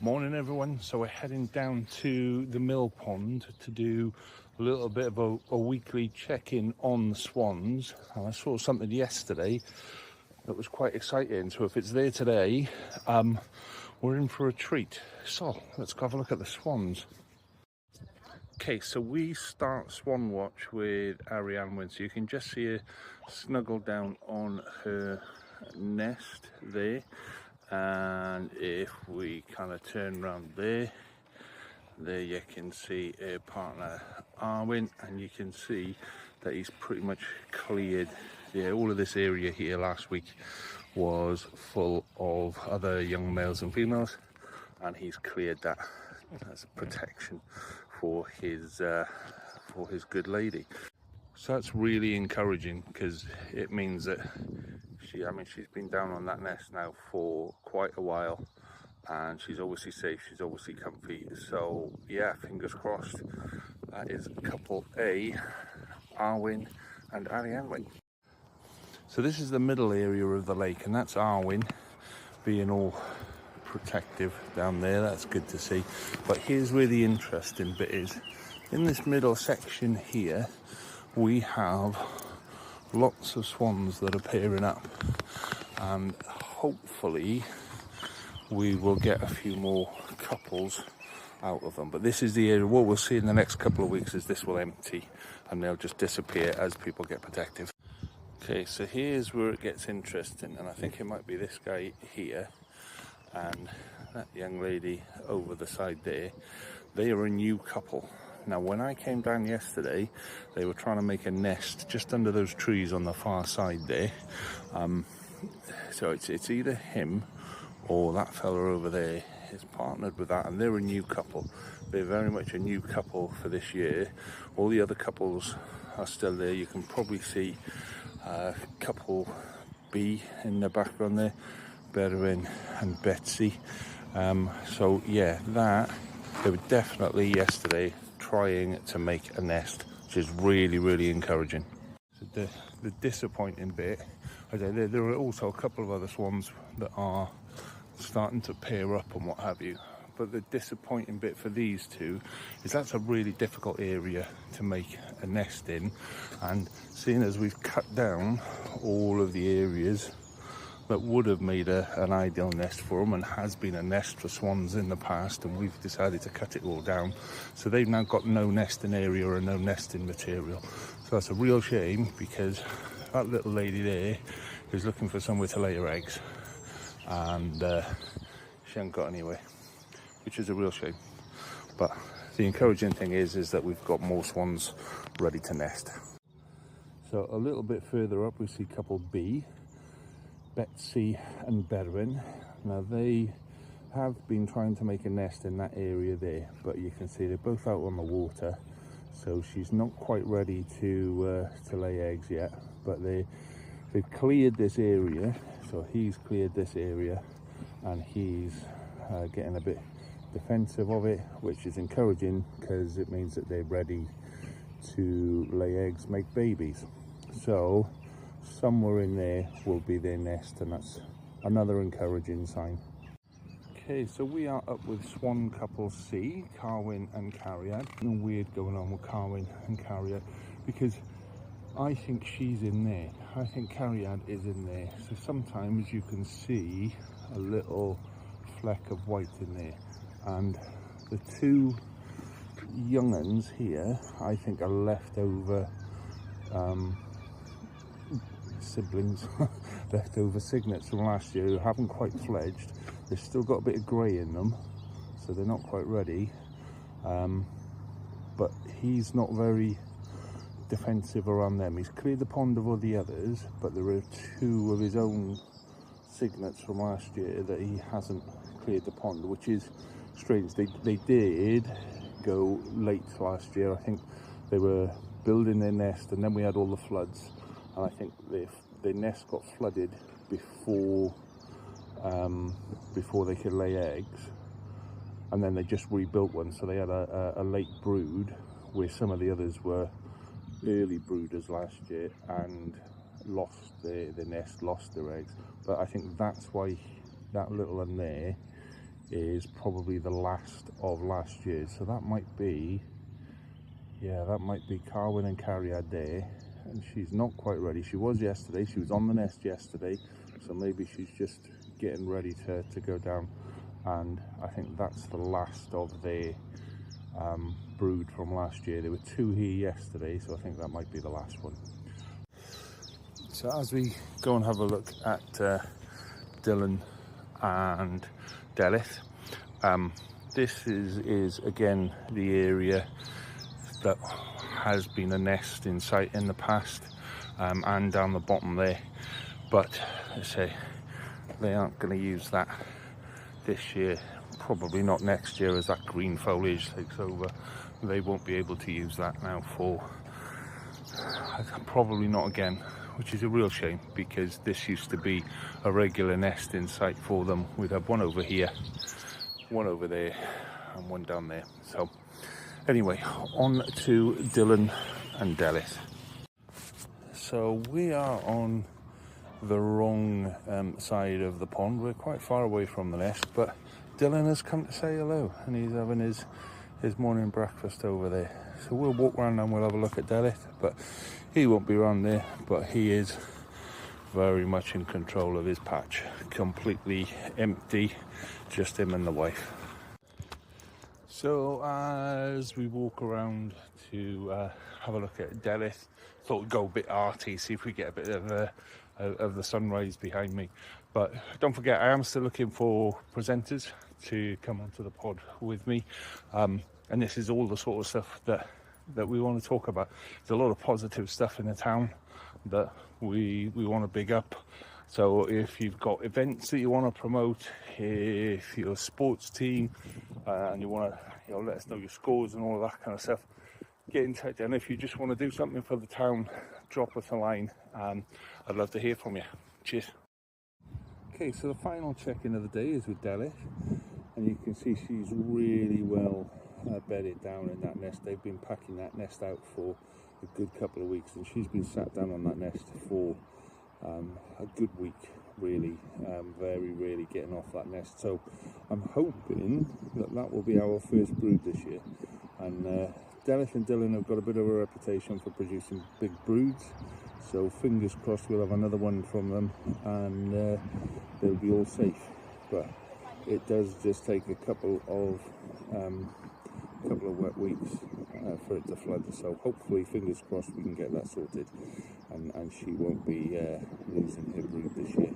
Morning everyone. So we're heading down to the mill pond to do a little bit of a weekly check-in on the swans. And I saw something yesterday that was quite exciting, so if it's there today, we're in for a treat. So let's go have a look at the swans. Okay, so we start Swan Watch with Ariane, so you can just see her snuggled down on her nest there. And if we kind of turn around there you can see her partner Arwen, and you can see that he's pretty much cleared all of this area here. Last week was full of other young males and females, and he's cleared that as a protection for his good lady. So that's really encouraging, because it means that she's been down on that nest now for quite a while, and she's obviously safe, she's obviously comfy. So yeah, fingers crossed. That is couple A, Arwen and Ariane. So this is the middle area of the lake, and that's Arwen being all protective down there. That's good to see. But here's where the interesting bit is. In this middle section here, we have lots of swans that are pairing up, and hopefully we will get a few more couples out of them. But this is the area. What we'll see in the next couple of weeks is this will empty and they'll just disappear as people get protective. Okay, so here's where it gets interesting, and I think it might be this guy here and that young lady over the side there. They are a new couple. Now, when I came down yesterday, they were trying to make a nest just under those trees on the far side there. So it's either him or that fella over there is partnered with that, and they're a new couple. They're very much a new couple for this year. All the other couples are still there. You can probably see couple B in the background there, Berwin and Betsy. So yeah, they were definitely yesterday trying to make a nest, which is really encouraging. So the disappointing bit, there are also a couple of other swans that are starting to pair up and what have you, but the disappointing bit for these two is that's a really difficult area to make a nest in, and seeing as we've cut down all of the areas that would have made an ideal nest for them, and has been a nest for swans in the past, and we've decided to cut it all down, so they've now got no nesting area and no nesting material. So that's a real shame, because that little lady there is looking for somewhere to lay her eggs, and she hasn't got anywhere, which is a real shame. But the encouraging thing is that we've got more swans ready to nest. So a little bit further up we see couple B, Betsy and Berwin. Now they have been trying to make a nest in that area there, but you can see they're both out on the water, so she's not quite ready to lay eggs yet. But they've cleared this area, so he's cleared this area, and he's getting a bit defensive of it, which is encouraging, because it means that they're ready to lay eggs, make babies. So somewhere in there will be their nest, and that's another encouraging sign. Okay, so we are up with swan couple C, Carwin and Cariad. Nothing weird going on with Carwin and Cariad, because I think she's in there. I think Cariad is in there. So sometimes you can see a little fleck of white in there, and the two young uns here I think are leftover siblings, leftover cygnets from last year who haven't quite fledged. They've still got a bit of grey in them, so they're not quite ready. But he's not very defensive around them. He's cleared the pond of all the others, but there are two of his own cygnets from last year that he hasn't cleared the pond, which is strange. They did go late last year. I think they were building their nest, and then we had all the floods, and I think their nest got flooded before they could lay eggs, and then they just rebuilt one, so they had a late brood, where some of the others were early brooders last year and lost their nest, lost their eggs. But I think that's why that little one there is probably the last of last year. So that might be, yeah, that might be Carwyn and Cariad there. And she's not quite ready. She was yesterday, she was on the nest yesterday. So maybe she's just getting ready to go down. And I think that's the last of their brood from last year. There were 2 here yesterday, so I think that might be the last one. So as we go and have a look at Dylan and Delith, this is again the area that has been a nest in sight in the past, and down the bottom there, but I say they aren't going to use that this year, probably not next year as that green foliage takes over. They won't be able to use that now for probably not again, which is a real shame, because this used to be a regular nest in sight for them. We'd have one over here, one over there, and one down there. So anyway, on to Dylan and Delith. So we are on the wrong side of the pond. We're quite far away from the nest, but Dylan has come to say hello, and he's having his morning breakfast over there. So we'll walk around and we'll have a look at Delith, but he won't be around there, but he is very much in control of his patch. Completely empty, just him and the wife. So as we walk around to have a look at Delith, thought we'd go a bit arty, see if we get a bit of the sunrise behind me. But don't forget, I am still looking for presenters to come onto the pod with me, and this is all the sort of stuff that we want to talk about. There's a lot of positive stuff in the town that we want to big up. So if you've got events that you want to promote, if you're a sports team and you want to let us know your scores and all of that kind of stuff, get in touch. And if you just want to do something for the town, drop us a line. I'd love to hear from you. Cheers. Okay, so the final check-in of the day is with Delith, and you can see she's really well bedded down in that nest. They've been packing that nest out for a good couple of weeks, and she's been sat down on that nest for a good week, really, very rarely getting off that nest. So I'm hoping that will be our first brood this year. And Delith and Dylan have got a bit of a reputation for producing big broods, so fingers crossed we'll have another one from them, and they'll be all safe. But it does just take a couple of wet weeks for it to flood, so hopefully, fingers crossed, we can get that sorted, and she won't be losing her brood this year.